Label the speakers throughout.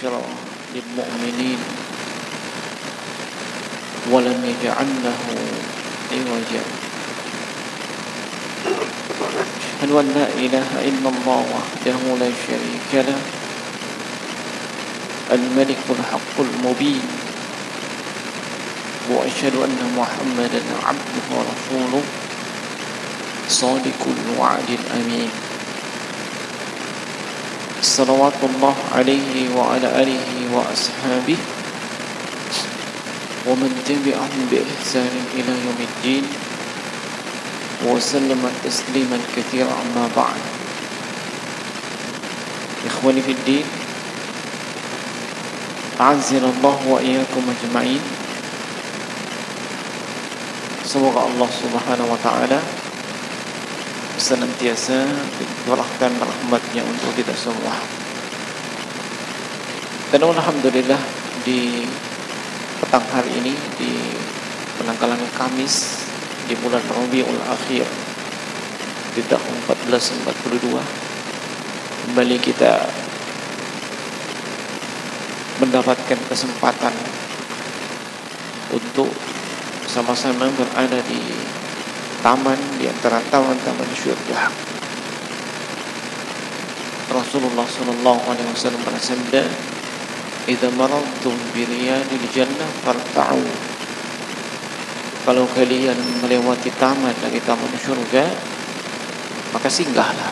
Speaker 1: وبشرى للمؤمنين ولم يجعل له عوجا أشهد أن لا إله إلا الله وحده لا شريك له الملك الحق المبين وأشهد أن محمدا عبده ورسوله صادق الوعد الأمين صلوات الله عليه وعلى آله وأصحابه ومن تبعهم بإحسان إلى يوم الدين وسلم تسليما كثيرا أما بعد. إخواني في الدين أعزنا الله وإياكم أجمعين. Semoga Allah Subhanahu wa Ta'ala senantiasa mencurahkan rahmat-Nya untuk kita semua. Dan alhamdulillah di petang hari ini di penanggalan Kamis di bulan Rabiul Akhir di tahun 1442 kembali kita mendapatkan kesempatan untuk sama-sama berada di taman di antara taman-taman syurga. Rasulullah sallallahu alaihi wasallam bersabda, "Idza maradtum bi riyadil jannah farta'u." Kalau kalian melewati taman dari taman syurga, maka singgahlah.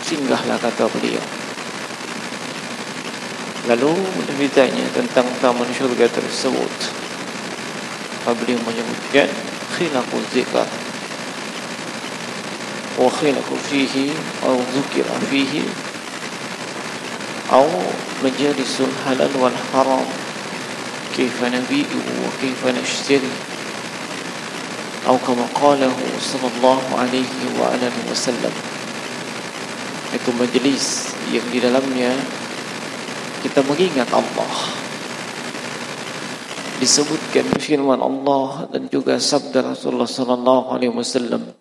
Speaker 1: Singgahlah kata beliau. Lalu ditanya tentang taman syurga tersebut. Beliau menyebutkan khilaqul zikr wa khilaqu fihi aw dzukira fihi aw majalisul halal wal haram kaifa nabi'u wa kaifa nashtari aw kama qalahu sallallahu alaihi wa alihi wasallam. Itu majelis yang di dalamnya kita mengingat Allah, disebutkan firman Allah dan juga sabda Rasulullah sallallahu alaihi wasallam.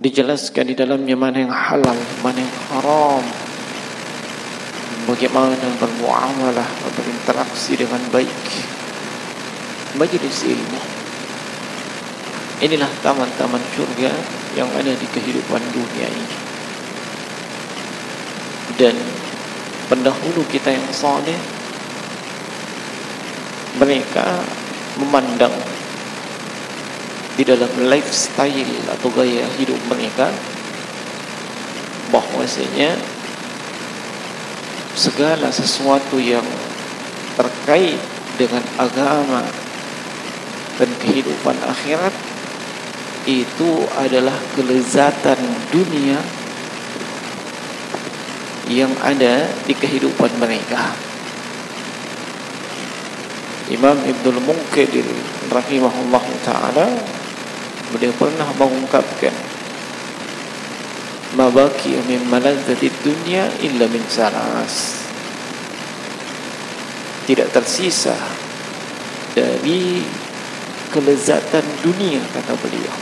Speaker 1: Dijelaskan di dalamnya mana yang halal, mana yang haram, bagaimana bermuamalah, berinteraksi dengan baik. Majelis ilmu. Inilah taman-taman surga yang ada di kehidupan dunia ini. Dan pendahulu kita yang saleh, mereka memandang di dalam lifestyle atau gaya hidup mereka bahwasanya segala sesuatu yang terkait dengan agama dan kehidupan akhirat itu adalah kelezatan dunia yang ada di kehidupan mereka. Imam Ibnul Munkadir rahimahullah ta'ala beliau pernah mengungkapkan, ma baqiya min maladzatid dunya illa min salas. Tidak tersisa dari kelezatan dunia, kata beliau.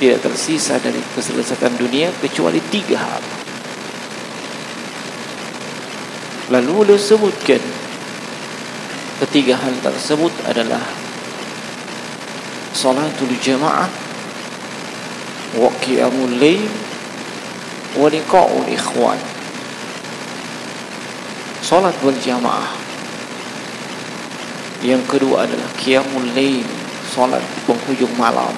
Speaker 1: Tidak tersisa dari kelezatan dunia kecuali 3 hal. Lalu beliau sebutkan ketiga hal tersebut adalah salatul jamaah wa qiyamul lail wa liqa'ul ikhwan. Salat berjamaah. Yang kedua adalah qiyamul lail, salat di penghujung malam.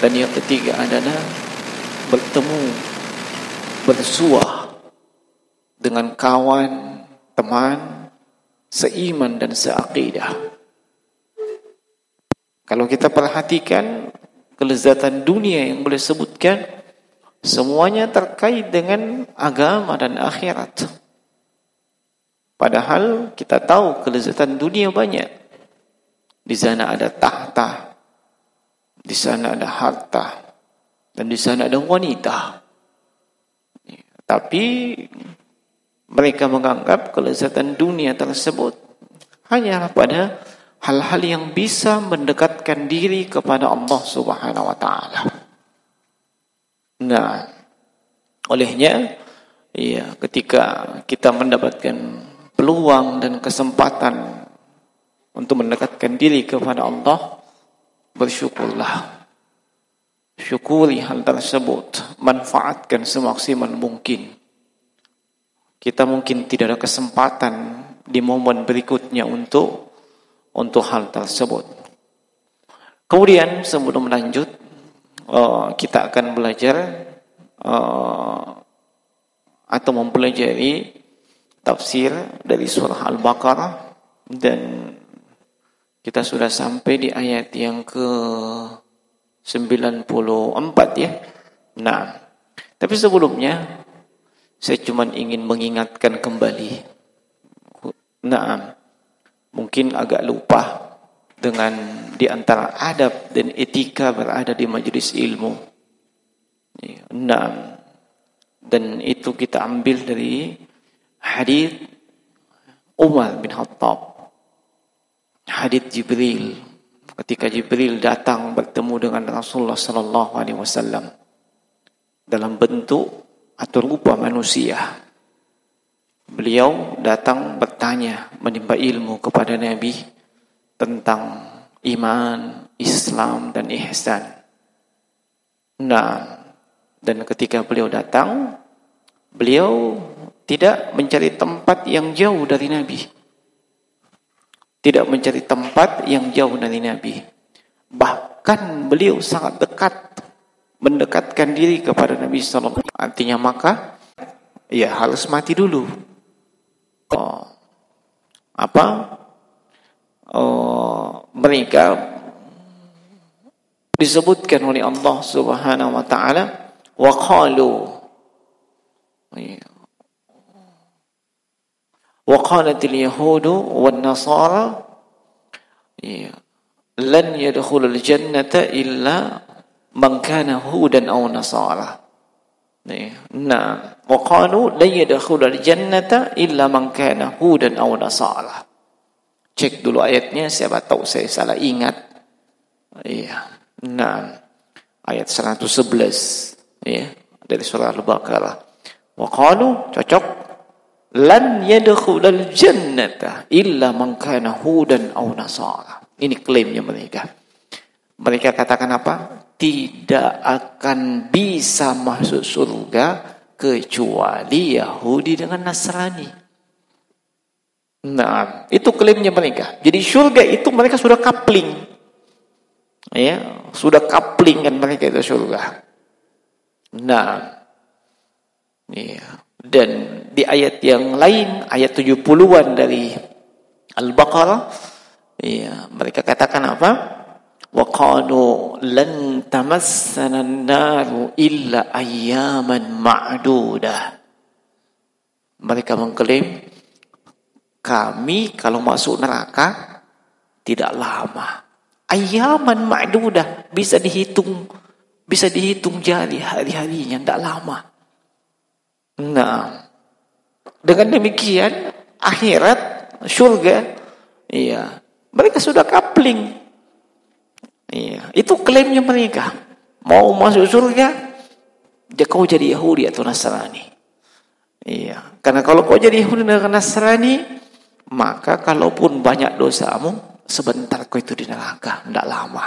Speaker 1: Dan yang ketiga adalah bertemu, bersuah dengan kawan, teman seiman dan seaqidah. Kalau kita perhatikan kelezatan dunia yang boleh sebutkan, semuanya terkait dengan agama dan akhirat. Padahal kita tahu kelezatan dunia banyak. Di sana ada tahta, di sana ada harta, dan di sana ada wanita. Tapi mereka menganggap kelezatan dunia tersebut hanya pada hal-hal yang bisa mendekatkan diri kepada Allah Subhanahu wa taala. Nah, Olehnya, ya, ketika kita mendapatkan peluang dan kesempatan untuk mendekatkan diri kepada Allah, bersyukurlah. Syukuri hal tersebut, manfaatkan semaksimal mungkin. Kita mungkin tidak ada kesempatan di momen berikutnya untuk hal tersebut. Kemudian sebelum lanjut, kita akan belajar atau mempelajari tafsir dari surah Al-Baqarah, dan kita sudah sampai di ayat yang ke 94 ya. Nah, tapi sebelumnya saya cuma ingin mengingatkan kembali. Nah, mungkin agak lupa dengan di antara adab dan etika berada di majelis ilmu. Nah, dan itu kita ambil dari hadis Umar bin Khattab. Hadis Jibril. Ketika Jibril datang bertemu dengan Rasulullah sallallahu alaihi wasallam dalam bentuk atau rupa manusia. Beliau datang bertanya, menimba ilmu kepada Nabi tentang iman, Islam dan ihsan. Nah, dan ketika beliau datang, beliau tidak mencari tempat yang jauh dari Nabi. Tidak mencari tempat yang jauh dari Nabi. Bahkan beliau sangat dekat, mendekatkan diri kepada Nabi sallallahu alaihi wasallam. Artinya maka, ya harus mati dulu. Mereka disebutkan oleh Allah Subhanahu wa taala, wa qalu, wa qalatil yahudu wan nasara lan yadkhulul jannata illa man kana hudan aw nasara. Nah, wa qalu lan yadkhulul jannata illa man kana hudan aw nasara. Cek dulu ayatnya, siapa tahu saya salah ingat. Iya. Nah, ayat 111 ya dari surah Al-Baqarah. Wa qalu, cocok, lan yadkhulul jannata illa man kana hudan aw nasara. Ini klaimnya mereka. Mereka katakan apa? Tidak akan bisa masuk surga kecuali Yahudi dengan Nasrani. Nah, itu klaimnya mereka. Jadi surga itu mereka sudah coupling. Ya, sudah coupling kan mereka itu surga. Nah, ya. Dan di ayat yang lain, ayat 70-an dari Al-Baqarah, ya, mereka katakan apa? Wa qalu lan tamassana an-naru illa ayyaman ma'dudah. Mereka mengklaim, kami kalau masuk neraka tidak lama. Ayyaman ma'dudah, bisa dihitung jari hari-harinya, tidak lama. Nah, dengan demikian akhirat, surga, iya, mereka sudah coupling. Iya, itu klaimnya mereka. Mau masuk surga, kau jadi Yahudi atau Nasrani. Iya, karena kalau kau jadi Yahudi atau Nasrani, maka kalaupun banyak dosamu, sebentar kau itu di neraka, tidak lama.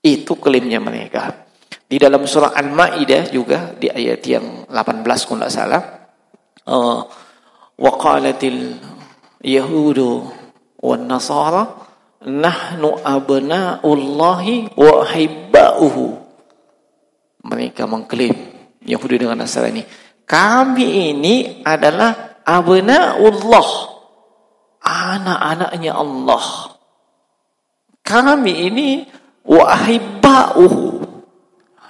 Speaker 1: Itu klaimnya mereka. Di dalam surah Al-Maidah juga di ayat yang 18 kalau tidak salah, wa qalatil yahudu wan nasara nahnu abna'ullahi wa ahibba'uhu. Mereka mengklaim, Yahudi dengan Nasrani, kami ini adalah abna'ullah, anak-anaknya Allah. Kami ini wa ahibba'uhu,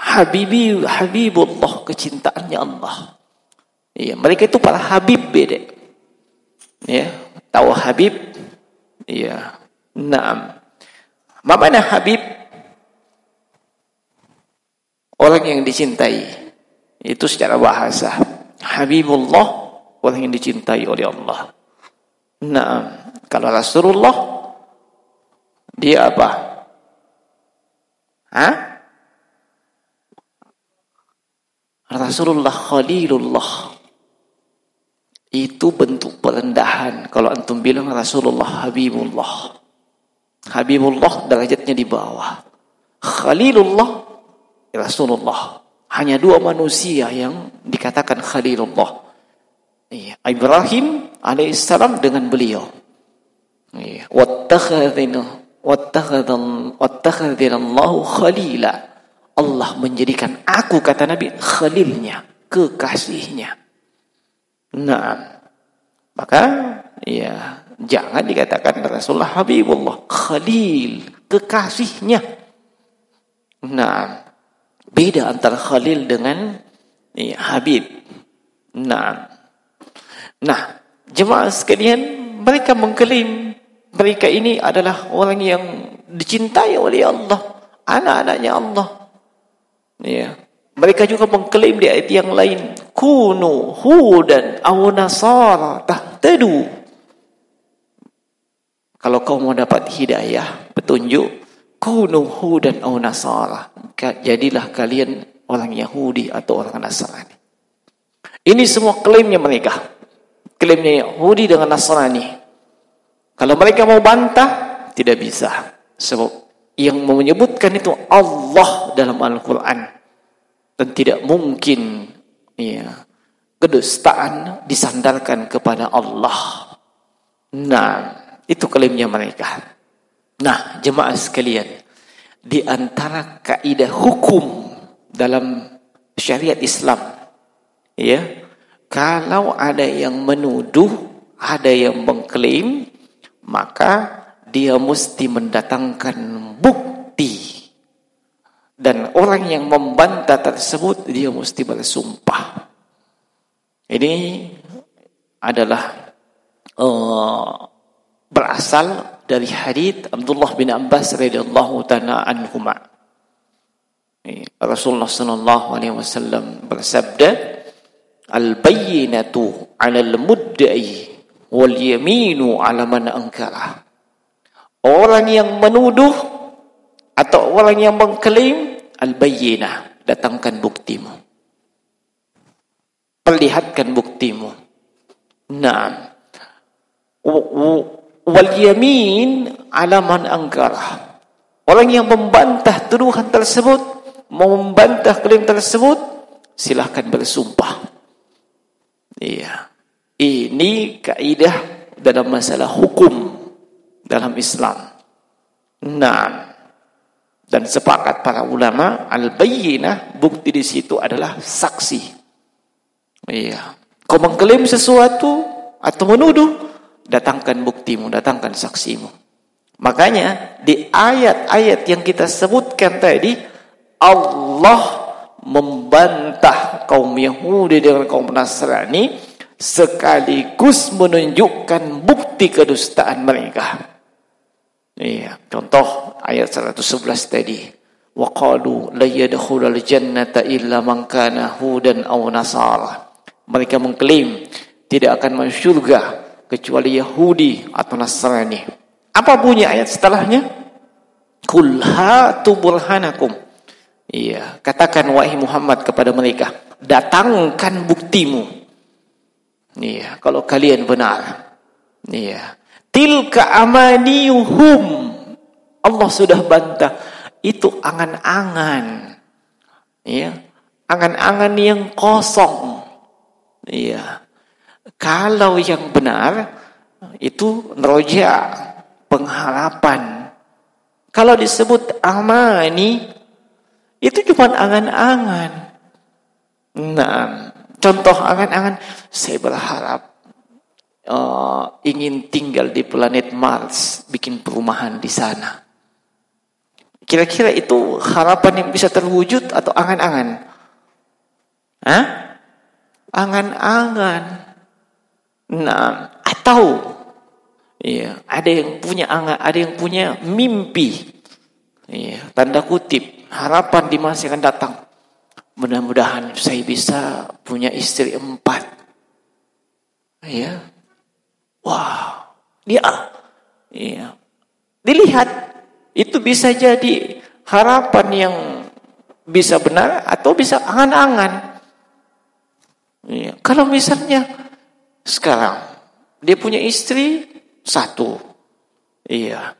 Speaker 1: habibullah, kecintaannya Allah. Iya, mereka itu para habib beda. Ya, tahu habib? Iya. Naam. Mana habib? Orang yang dicintai. Itu secara bahasa. Habibullah, orang yang dicintai oleh Allah. Naam. Kalau Rasulullah, dia apa? Rasulullah Khalilullah. Itu bentuk perendahan. Kalau antum bilang Rasulullah Habibullah. Habibullah derajatnya di bawah. Khalilullah Rasulullah. Hanya dua manusia yang dikatakan Khalilullah. Ibrahim alaihissalam dengan beliau. Wattakhadallahu khalila. Allah menjadikan aku, kata Nabi, khalilnya, kekasihnya. Nah, maka ya jangan dikatakan Rasulullah Habibullah, khalil, kekasihnya. Nah, beda antara khalil dengan Habib. Nah, jemaah sekalian, mereka mengklaim mereka ini adalah orang yang dicintai oleh Allah, anak-anaknya Allah. Ya. Mereka juga mengklaim di ayat yang lain, kunu hudan aw nasara tahtadu. Kalau kau mau dapat hidayah, petunjuk, kunu hudan aw nasara. Jadilah kalian orang Yahudi atau orang Nasrani. Ini semua klaimnya mereka. Klaimnya Yahudi dengan Nasrani. Kalau mereka mau bantah, tidak bisa. Sebab yang menyebutkan itu Allah dalam Al-Quran. Dan tidak mungkin kedustaan disandarkan kepada Allah. Nah, itu klaimnya mereka. Nah, jemaah sekalian, di antara kaidah hukum dalam syariat Islam, kalau ada yang menuduh, ada yang mengklaim, maka dia mesti mendatangkan bukti. Dan orang yang membantah tersebut, dia mesti bersumpah. Ini adalah berasal dari hadits Abdullah bin Abbas radhiyallahu ta'ala anhuma. Rasulullah sallallahu alaihi wasallam bersabda, al-bayyinatu 'alal mudda'i wal yaminu 'ala man ankara. Orang yang menuduh atau orang yang mengklaim, al-bayyinah, datangkan buktimu. Perlihatkan buktimu. Nah, wal yamin 'ala man ankara. Orang yang membantah tuduhan tersebut, membantah klaim tersebut, silahkan bersumpah. Iya. Ini kaidah dalam masalah hukum dalam Islam. Nah, dan sepakat para ulama, al-bayyinah, bukti di situ adalah saksi. Iya. Kau mengklaim sesuatu atau menuduh, datangkan buktimu, datangkan saksimu. Makanya di ayat-ayat yang kita sebutkan tadi, Allah membantah kaum Yahudi dengan kaum Nasrani sekaligus menunjukkan bukti kedustaan mereka. Iya, contoh ayat 111 tadi. Wa qalu la yadkhulul jannata illa man kana hudan aw nasara. Mereka mengklaim tidak akan masuk surga kecuali Yahudi atau Nasrani. Apa bunyi ayat setelahnya? Qul hatu burhanakum. Iya, katakan wahai Muhammad kepada mereka, datangkan buktimu. Iya, kalau kalian benar. Iya. Tilka amaniyuhum. Allah sudah bantah. Itu angan-angan. Ya. Angan-angan yang kosong. Ya. Kalau yang benar, itu roja, pengharapan. Kalau disebut amani, itu cuma angan-angan. Nah, contoh angan-angan, saya berharap ingin tinggal di planet Mars, bikin perumahan di sana. Kira-kira itu harapan yang bisa terwujud atau angan-angan? Hah? Angan-angan. Nah, atau ada yang punya angan, ada yang punya mimpi. Tanda kutip, harapan di masa yang akan datang. Mudah-mudahan saya bisa punya istri 4. Wah, dilihat, itu bisa jadi harapan yang bisa benar atau bisa angan-angan. Iya. Kalau misalnya sekarang dia punya istri satu, iya,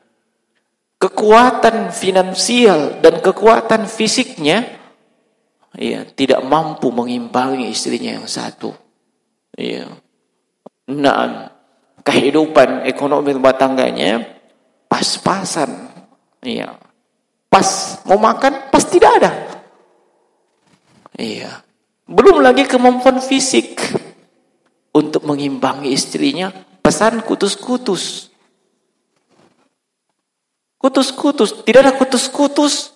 Speaker 1: kekuatan finansial dan kekuatan fisiknya, iya, tidak mampu mengimbangi istrinya yang satu, iya. Nah, kehidupan ekonomi rumah tangganya pas-pasan, iya. Pas mau makan, pas tidak ada, iya. Belum lagi kemampuan fisik untuk mengimbangi istrinya, pesan kutus-kutus. Kutus-kutus, tidak ada kutus-kutus.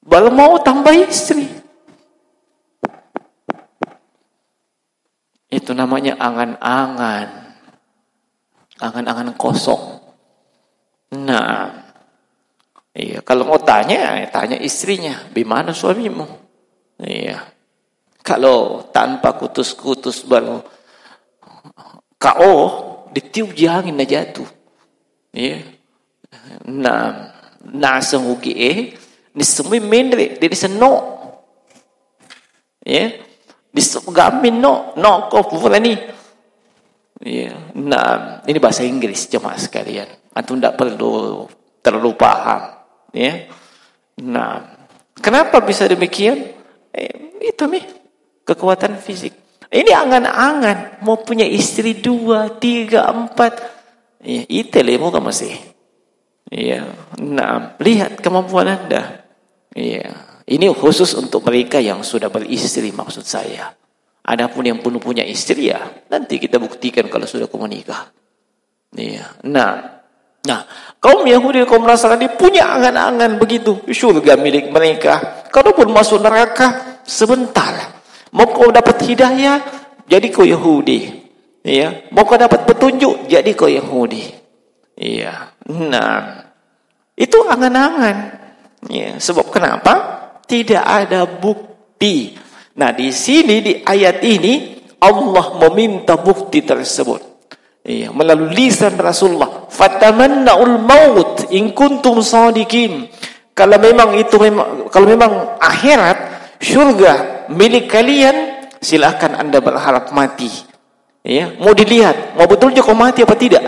Speaker 1: Baru mau tambah istri. Itu namanya angan-angan. Angan-angan kosong. Nah, iya, kalau mau tanya istrinya, "Bagaimana suamimu?" Iya. Kalau tanpa kutus-kutus baru KO, ditiup angin na jatuh. Iya. Na sengugi ni semui mendre dari seno. Iya. Disegamin no ko pula ni. Iya. Nah, ini bahasa Inggris jemaah sekalian. Antum tidak perlu terlalu paham, ya. Nah, kenapa bisa demikian? Itu nih kekuatan fisik. Ini angan-angan mau punya istri 2, 3, 4. Ya, itele kan masih. Iya. Nah, lihat kemampuan Anda. Iya. Ini khusus untuk mereka yang sudah beristri maksud saya. Adapun yang belum punya istri ya nanti kita buktikan kalau sudah menikah. Iya. Nah, kaum Yahudi dan kaum Nasrani punya angan-angan begitu. Surga milik mereka. Kalaupun masuk neraka sebentar. Mau kau dapat hidayah, jadi kau Yahudi. Iya. Mau kau dapat petunjuk, jadi kau Yahudi. Iya. Nah, itu angan-angan. Ya, sebab kenapa? Tidak ada bukti. Nah, di sini di ayat ini Allah meminta bukti tersebut. Iya, melalui lisan Rasulullah, "Fatamanna'ul maut in kuntum shadiqin." Kalau memang akhirat, surga milik kalian, silakan Anda berharap mati. Ya, mau dilihat, mau betul kau mati apa tidak?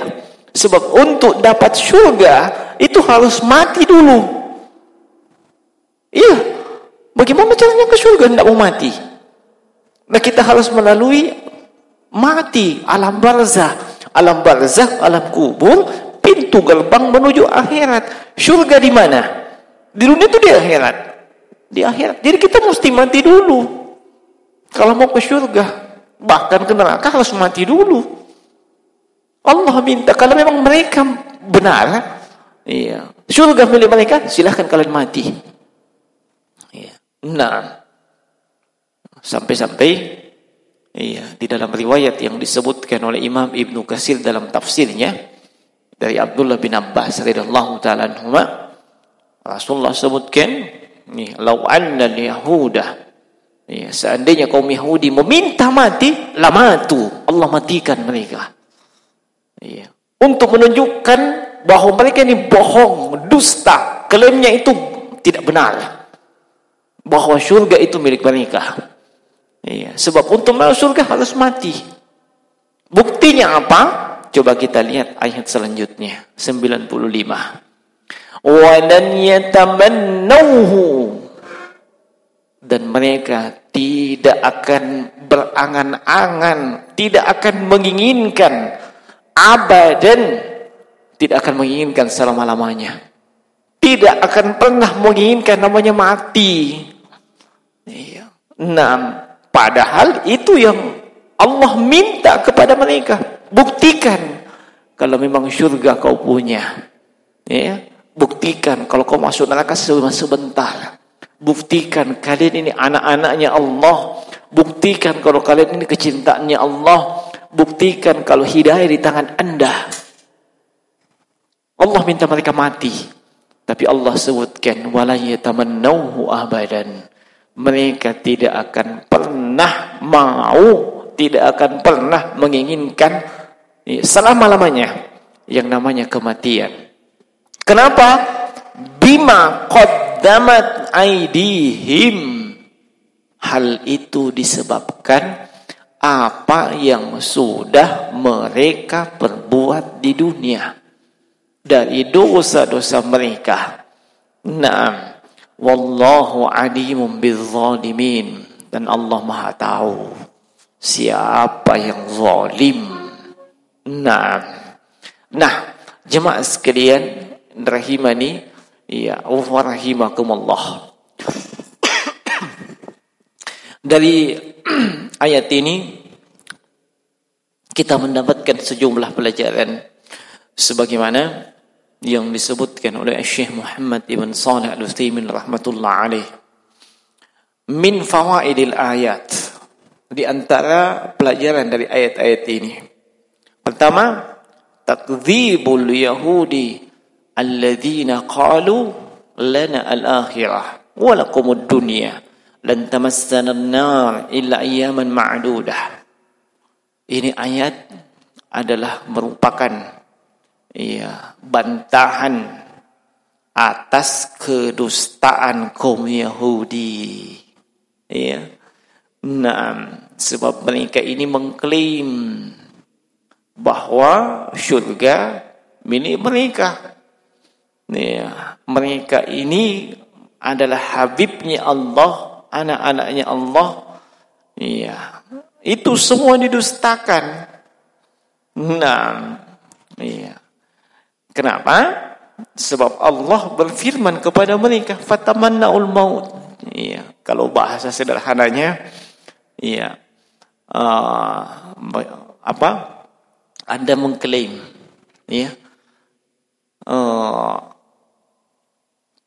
Speaker 1: Sebab untuk dapat surga itu harus mati dulu. Iya. Bagaimana caranya ke surga tidak mau mati? Nah, kita harus melalui mati, alam barzah. Alam barzah, alam kubur, pintu gerbang menuju akhirat. Surga di mana? Di dunia itu di akhirat. Di akhirat. Jadi kita mesti mati dulu. Kalau mau ke surga, bahkan ke neraka harus mati dulu. Allah minta kalau memang mereka benar, iya, surga milik mereka, silahkan kalian mati. Iya. Nah, sampai-sampai iya, di dalam riwayat yang disebutkan oleh Imam Ibnu Katsir dalam tafsirnya dari Abdullah bin Abbas radhiyallahu taala anhuma, Rasulullah sebutkan, nih, "Lau anna al-yahuda", ya, seandainya kaum Yahudi meminta mati, lamatu, Allah matikan mereka. Iya. Untuk menunjukkan bahwa mereka ini bohong, dusta, klaimnya itu tidak benar. Bahwa surga itu milik mereka. Iya, sebab untuk masuk surga harus mati. Buktinya apa? Coba kita lihat ayat selanjutnya, 95. Walan yatamannawhu, dan mereka tidak akan berangan-angan, tidak akan menginginkan, abadan, tidak akan menginginkan selama-lamanya, tidak akan pernah menginginkan namanya mati. Iya. Nah, padahal itu yang Allah minta kepada mereka. Buktikan kalau memang surga kau punya. Ya, buktikan kalau kau masuk neraka sebentar. Buktikan kalian ini anak-anaknya Allah. Buktikan kalau kalian ini kecintaannya Allah. Buktikan kalau hidayah di tangan Anda. Allah minta mereka mati. Tapi Allah sebutkan wala yatamannawhu abadan. Mereka tidak akan pernah mau, tidak akan pernah menginginkan selama-lamanya yang namanya kematian. Kenapa? Bima qaddamat aidihim. hal itu disebabkan apa yang sudah mereka perbuat di dunia dari dosa-dosa mereka. Naam, wallahu alimun bizzalimin, dan Allah Maha tahu siapa yang zalim. Nah, jemaah sekalian rahimani ya wa rahimakumullah. Dari ayat ini kita mendapatkan sejumlah pelajaran sebagaimana yang disebutkan oleh Syekh Muhammad Ibn Shalih Al-Utsaimin rahmatullah alaih. Min fawaidil ayat, di antara pelajaran dari ayat-ayat ini. Pertama, takdzibul yahudi alladzina qalu lana al-akhirah wa lakumud dunya lan tamassana an-nar illa ayyaman ma'dudah. Ini ayat adalah merupakan bantahan atas kedustaan kaum Yahudi. Sebab mereka ini mengklaim bahwa syurga milik mereka. Mereka ini adalah habibnya Allah, anak-anaknya Allah. Itu semua didustakan. Kenapa? Sebab Allah berfirman kepada mereka, fatamannaul maut. Kalau bahasa sederhananya, Anda mengklaim,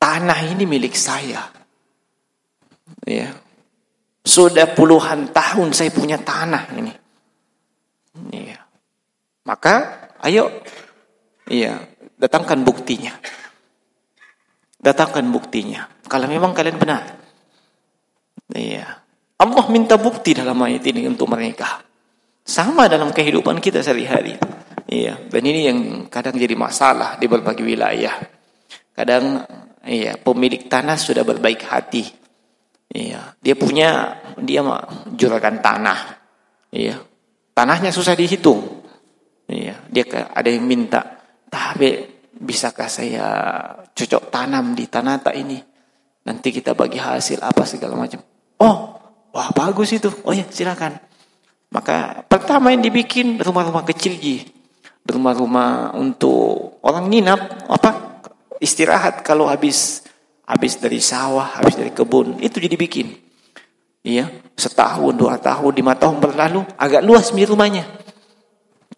Speaker 1: tanah ini milik saya. Sudah puluhan tahun saya punya tanah ini. Maka, ayo, datangkan buktinya. Datangkan buktinya. Kalau memang kalian benar. Allah minta bukti dalam ayat ini untuk mereka. Sama dalam kehidupan kita sehari-hari. Dan ini yang kadang jadi masalah di berbagai wilayah. Kadang, pemilik tanah sudah berbaik hati. Dia juragan tanah. Tanahnya susah dihitung. Dia ada yang minta, tapi bisakah saya cocok tanam di tanah tak ini? Nanti kita bagi hasil apa segala macam. Wah bagus itu. Oh ya silakan. Maka pertama yang dibikin rumah-rumah kecil rumah-rumah untuk orang nginap, istirahat kalau habis dari sawah, habis dari kebun, itu jadi bikin. Setahun, 2 tahun, 5 tahun berlalu, agak luas rumahnya.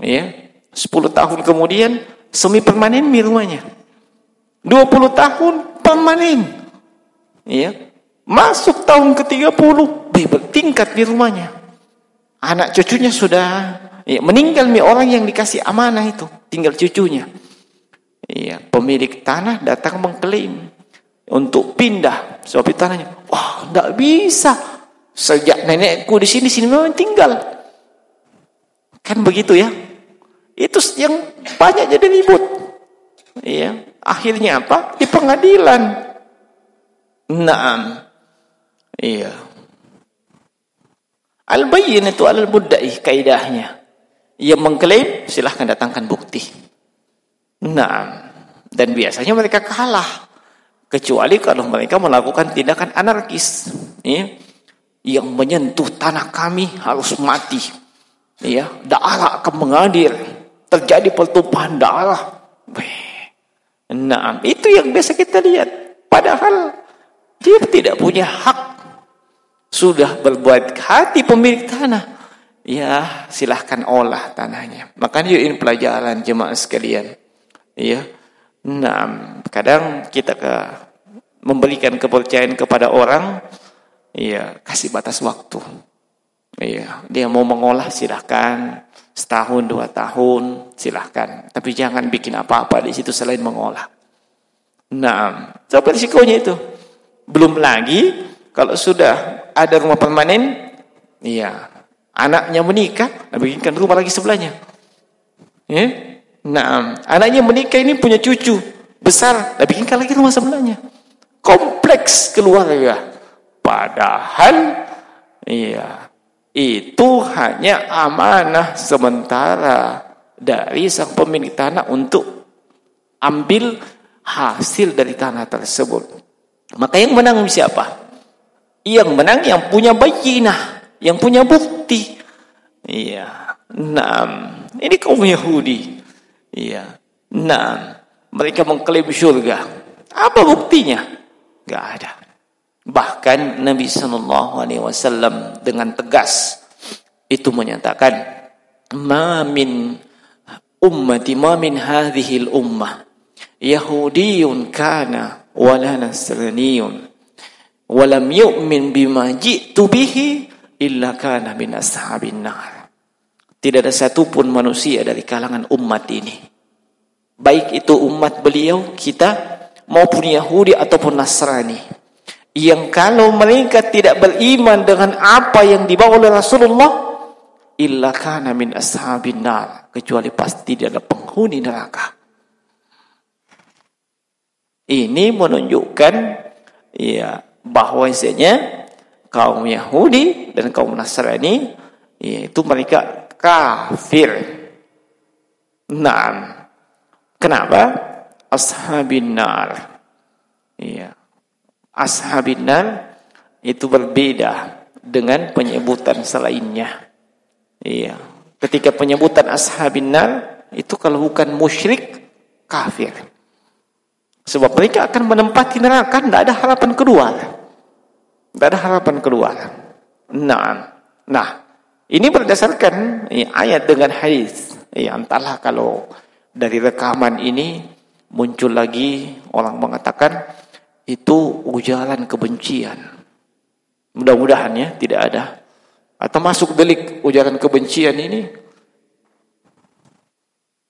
Speaker 1: 10 tahun kemudian semi permanen rumahnya. 20 tahun permanen. Masuk tahun ke-30 bertingkat rumahnya. Anak cucunya sudah meninggal orang yang dikasih amanah itu, tinggal cucunya. Pemilik tanah datang mengklaim untuk pindah. Sebab tanahnya, enggak bisa. Sejak nenekku di sini memang tinggal. Kan begitu ya? Itu yang banyak jadi ribut. Akhirnya apa? Di pengadilan. Al-bayyinatu 'alal mudda'i kaidahnya. Ia mengklaim, silahkan datangkan bukti. Dan biasanya mereka kalah. Kecuali kalau mereka melakukan tindakan anarkis. Yang menyentuh tanah kami harus mati. Darah akan mengalir. Terjadi pertumpahan darah. Itu yang biasa kita lihat. Padahal dia tidak punya hak. Sudah berbuat hati pemilik tanah. Silahkan olah tanahnya. Makanya ini pelajaran jemaah sekalian. Kadang kita memberikan kepercayaan kepada orang, kasih batas waktu. Dia mau mengolah silahkan, setahun 2 tahun silahkan, tapi jangan bikin apa-apa di situ selain mengolah. Coba risikonya itu. Belum lagi kalau sudah ada rumah permanen, anaknya menikah, bikinkan rumah lagi sebelahnya. Anaknya menikah ini punya cucu besar, bikinkan lagi rumah sebelahnya. Kompleks keluarga. Padahal Iya. Itu hanya amanah sementara dari sang pemilik tanah untuk ambil hasil dari tanah tersebut. Maka yang menang siapa? Yang menang yang punya bayyinah, yang punya bukti. Iya. Nah, ini kaum Yahudi. Iya. Nah, mereka mengklaim surga. Apa buktinya? Gak ada. Bahkan Nabi SAW dengan tegas itu menyatakan, ma min hadhil ummah Yahudiyun kana wala nasraniyun walam yu'min bima ji'tu bihi illa kana min ashabin nar. Tidak ada satupun manusia dari kalangan umat ini, baik itu umat beliau kita maupun Yahudi ataupun Nasrani, yang kalau mereka tidak beriman dengan apa yang dibawa oleh Rasulullah, illa kana min ashabin nar, kecuali pasti dia adalah penghuni neraka. Ini menunjukkan ya bahwasanya kaum Yahudi dan kaum Nasrani yaitu mereka kafir. Nah, kenapa? Ashabin nar. Iya. Ashabin nar itu berbeda dengan penyebutan selainnya. Iya. Ketika penyebutan ashabin nar itu kalau bukan musyrik, kafir. Sebab mereka akan menempati neraka, tidak ada harapan keluar. Tidak ada harapan keluar. Nah, ini berdasarkan ayat dengan hadis. Entahlah kalau dari rekaman ini muncul lagi orang mengatakan itu ujaran kebencian. Mudah-mudahan ya tidak ada. Atau masuk delik ujaran kebencian ini.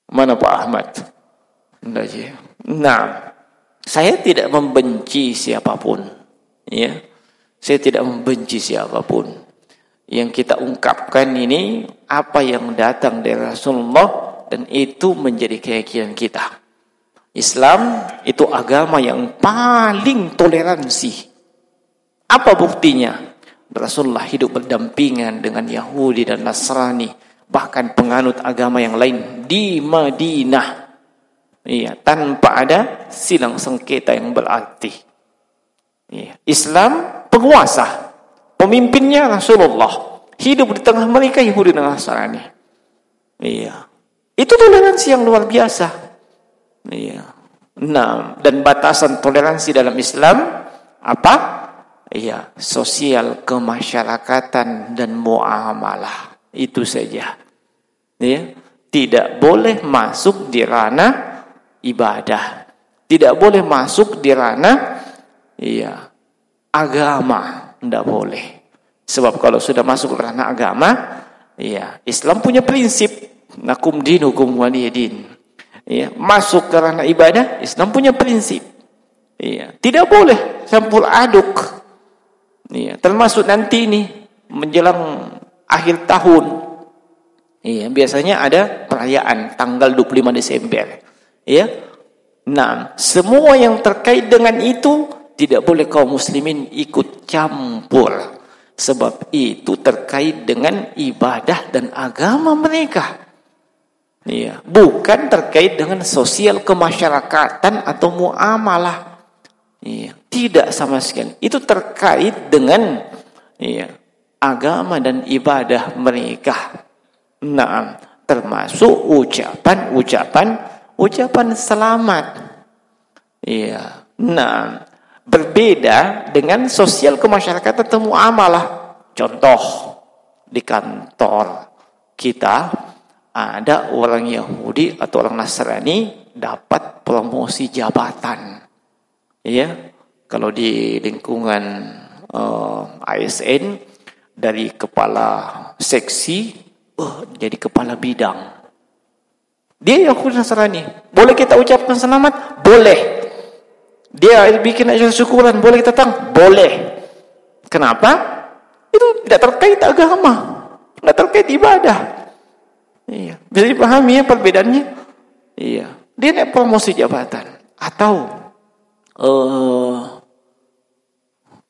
Speaker 1: Mana Pak Ahmad? Nah, saya tidak membenci siapapun. Ya, saya tidak membenci siapapun. Yang kita ungkapkan ini apa yang datang dari Rasulullah dan itu menjadi keyakinan kita. Islam itu agama yang paling toleransi. Apa buktinya? Rasulullah hidup berdampingan dengan Yahudi dan Nasrani, bahkan penganut agama yang lain di Madinah. Iya, tanpa ada silang sengketa yang berarti. Iya. Islam penguasa. Pemimpinnya Rasulullah, hidup di tengah mereka Yahudi dan Nasrani. Iya. Itu toleransi yang luar biasa. Iya. Nah, dan batasan toleransi dalam Islam apa? Iya, sosial kemasyarakatan dan muamalah. Itu saja. Iya. Tidak boleh masuk di ranah ibadah. Tidak boleh masuk di ranah agama. Tidak boleh. Sebab kalau sudah masuk ke ranah agama, Islam punya prinsip lakum dinukum waliyadin. Masuk ke ranah ibadah, Islam punya prinsip. Tidak boleh campur aduk. Termasuk nanti ini menjelang akhir tahun. Biasanya ada perayaan tanggal 25 Desember. Nah, semua yang terkait dengan itu tidak boleh kaum muslimin ikut campur. Sebab itu terkait dengan ibadah dan agama mereka. Bukan terkait dengan sosial kemasyarakatan atau muamalah. Tidak sama sekali. Itu terkait dengan agama dan ibadah mereka. Nah, termasuk ucapan selamat. Nah, berbeda dengan sosial kemasyarakatan atau muamalah. Contoh, di kantor kita ada orang Yahudi atau orang Nasrani dapat promosi jabatan. Kalau di lingkungan ASN dari kepala seksi jadi kepala bidang. Dia Yahudi Nasrani. Boleh kita ucapkan selamat? Boleh. Dia bikin acara syukuran, boleh kita datang? Boleh. Kenapa? Itu tidak terkait agama, tidak terkait ibadah. Bisa dipahami ya perbedaannya? Dia naik promosi jabatan. Atau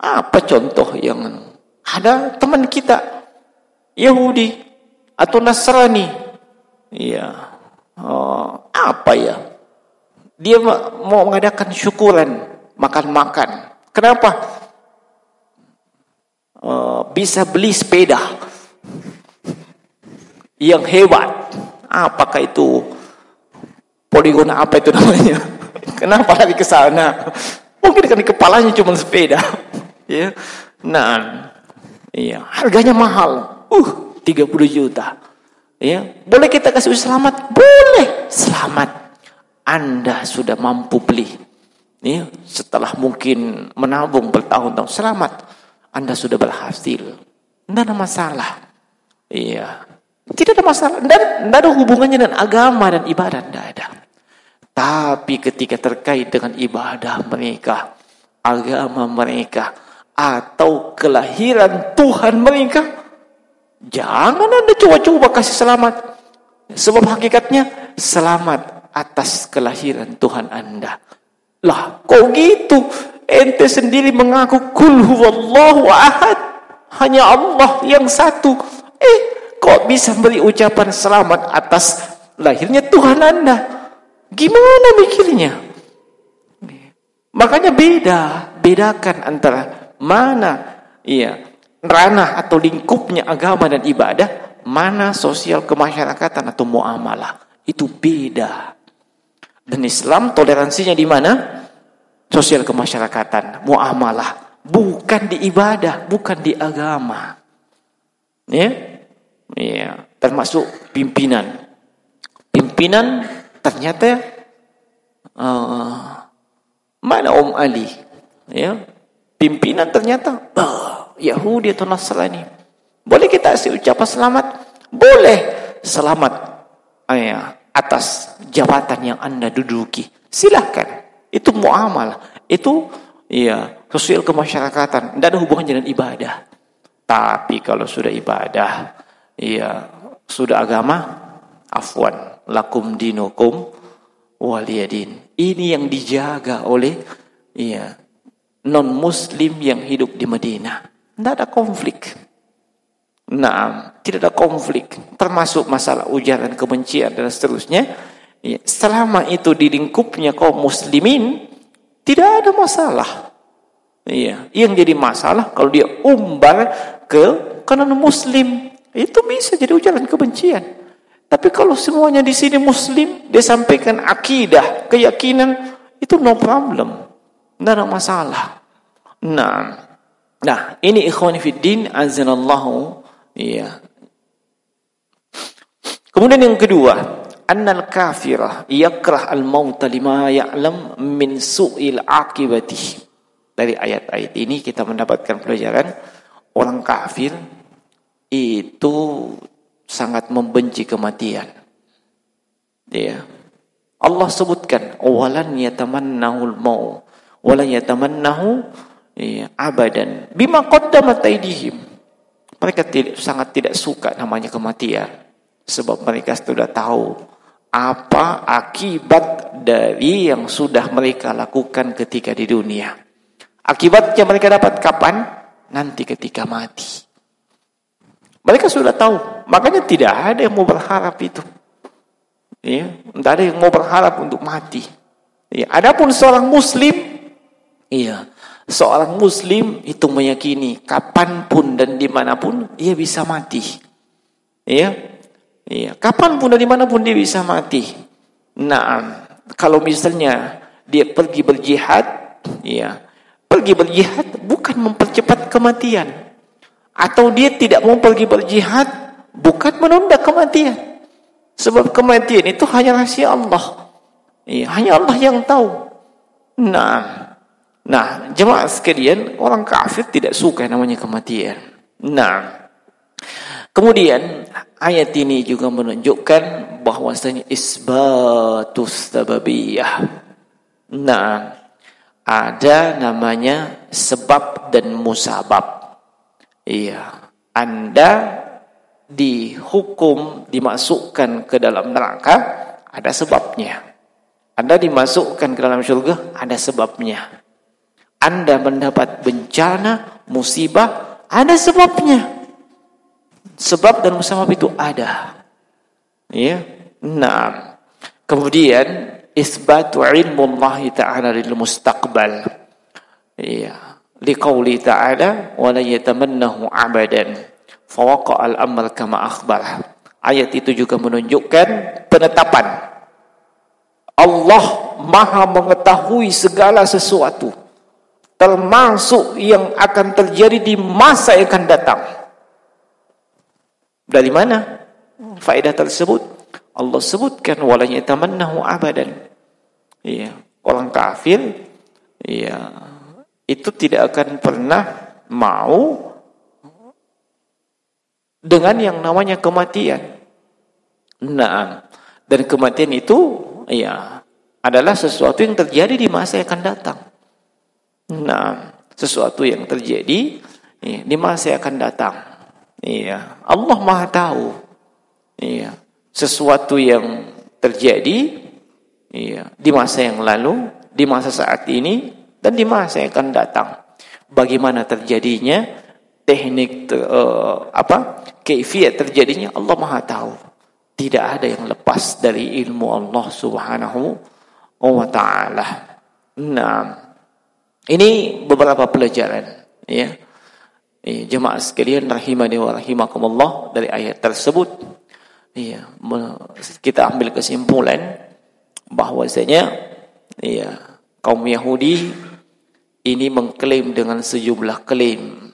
Speaker 1: apa contoh yang Ada teman kita Yahudi atau Nasrani, ya, apa ya? Dia mau mengadakan syukuran, makan-makan. Kenapa? Bisa beli sepeda yang hebat. Apakah itu Polygon, apa itu namanya? Kenapa lari ke sana? Mungkin kan di kepalanya cuma sepeda. Ya. Nah, iya, harganya mahal. 30 juta. Ya, boleh kita kasih selamat? Boleh. Selamat. Anda sudah mampu beli. Ya, setelah mungkin menabung bertahun-tahun, selamat. Anda sudah berhasil. Tidak ada masalah. Iya. Tidak ada masalah. Tidak ada hubungannya dengan agama dan ibadah. Tidak ada. Tapi ketika terkait dengan ibadah mereka, agama mereka, atau kelahiran Tuhan mereka, jangan Anda coba-coba kasih selamat. Sebab hakikatnya selamat atas kelahiran Tuhan Anda. Lah, kok gitu? Ente sendiri mengaku kul huwallahu ahad, hanya Allah yang satu. Kok bisa beri ucapan selamat atas lahirnya Tuhan Anda? Gimana mikirnya? Makanya bedakan antara mana ranah atau lingkupnya agama dan ibadah, mana sosial kemasyarakatan atau muamalah. Itu beda. Dan Islam toleransinya di mana? Sosial kemasyarakatan, muamalah, bukan di ibadah, bukan di agama. Ya, termasuk pimpinan. Pimpinan ternyata mana Om Ali? Ya, pimpinan ternyata Yahudi atau Nasrani. Boleh kita kasih ucapan selamat? Boleh. Selamat atas jabatan yang Anda duduki. Silahkan. Itu muamalah. Itu sosial kemasyarakatan. Tidak ada hubungannya dengan ibadah. Tapi kalau sudah ibadah, sudah agama, afwan, lakum dinukum waliyadin. Ini yang dijaga oleh non-muslim yang hidup di Madinah. Tidak ada konflik. Nah, tidak ada konflik. Termasuk masalah ujaran kebencian dan seterusnya. Selama itu di lingkupnya kaum muslimin, tidak ada masalah. Yang jadi masalah kalau dia umbar ke kanan muslim, itu bisa jadi ujaran kebencian. Tapi kalau semuanya di sini muslim, dia sampaikan akidah, keyakinan, itu no problem. Tidak ada masalah. Nah, ini ikhwani fiddin azanallahu. Kemudian yang kedua, annal kafirah yakrah al-mauta lima ya'lam min su'il akibati. Dari ayat-ayat ini kita mendapatkan pelajaran orang kafir itu sangat membenci kematian. Allah sebutkan walan yatamannahul maut walan yatamannahu abadan bima qaddamat aydihim. Mereka sangat tidak suka namanya kematian sebab mereka sudah tahu apa akibat dari yang sudah mereka lakukan ketika di dunia. Akibatnya mereka dapat kapan? Nanti ketika mati. Mereka sudah tahu. Makanya tidak ada yang mau berharap itu. Tidak ada yang mau berharap untuk mati. Adapun seorang muslim, seorang muslim itu meyakini kapanpun dan dimanapun dia bisa mati. Kapanpun dan dimanapun dia bisa mati. Nah, kalau misalnya dia pergi berjihad, pergi berjihad bukan mempercepat kematian. Atau dia tidak mau pergi berjihad bukan menunda kematian. Sebab kematian itu hanya rahasia Allah. Hanya Allah yang tahu. Nah, jemaah sekalian, orang kafir tidak suka namanya kematian. Nah, kemudian ayat ini juga menunjukkan bahwasanya isbatus sababiyah. Nah, ada namanya sebab dan musabab. Anda dihukum, dimasukkan ke dalam neraka, ada sebabnya. Anda dimasukkan ke dalam surga, ada sebabnya. Anda mendapat bencana, musibah, Ada sebabnya. Sebab dan musabab itu ada. Ya. Nah, kemudian isbatu ilmu Allah Ta'ala lil mustaqbal. Ya. Liqauli ta'ala wa la yatamannahu abadan. Fawaqa al-amr kama akhbar. Ayat itu juga menunjukkan penetapan Allah Maha mengetahui segala sesuatu, termasuk yang akan terjadi di masa yang akan datang. Dari mana faedah tersebut? Allah sebutkan wala yatamannahu abadan. Iya, orang kafir iya itu tidak akan pernah mau dengan yang namanya kematian. Nah, dan kematian itu iya adalah sesuatu yang terjadi di masa yang akan datang. Nah, sesuatu yang terjadi iya, di masa yang akan datang. Iya, Allah Maha tahu. Iya, sesuatu yang terjadi iya, di masa yang lalu, di masa saat ini, dan di masa yang akan datang. Bagaimana terjadinya, teknik kaifiyat terjadinya, Allah Maha tahu. Tidak ada yang lepas dari ilmu Allah Subhanahu wa ta'ala. Nah, ini beberapa pelajaran ya. Jemaah sekalian rahimani wa rahimakumullah, dari ayat tersebut iya, kita ambil kesimpulan bahwasanya iya, kaum Yahudi ini mengklaim dengan sejumlah klaim.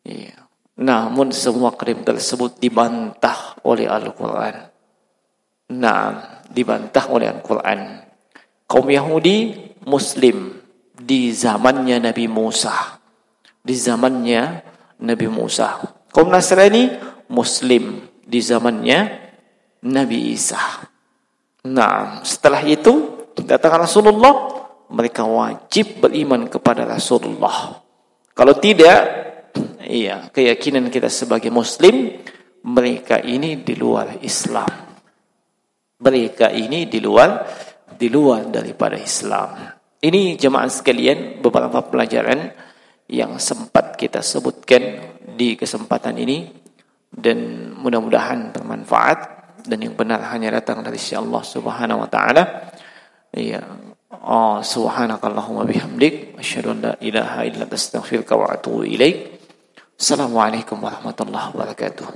Speaker 1: Iya. Namun semua klaim tersebut dibantah oleh Al-Qur'an. Nah, dibantah oleh Al-Qur'an. Kaum Yahudi Muslim di zamannya Nabi Musa. Di zamannya Nabi Musa. Kaum Nasrani Muslim di zamannya Nabi Isa. Nah, setelah itu datang Rasulullah, mereka wajib beriman kepada Rasulullah. Kalau tidak, iya, keyakinan kita sebagai Muslim, mereka ini di luar Islam. Mereka ini di luar daripada Islam. Ini jemaah sekalian beberapa pelajaran yang sempat kita sebutkan di kesempatan ini, dan mudah-mudahan bermanfaat dan yang benar hanya datang dari sisi Allah Subhanahu wa taala. Ya, subhanakallahumma bihamdik asyhadu an la ilaha illa anta astaghfiruka wa atubu ilaik. Assalamualaikum warahmatullahi wabarakatuh.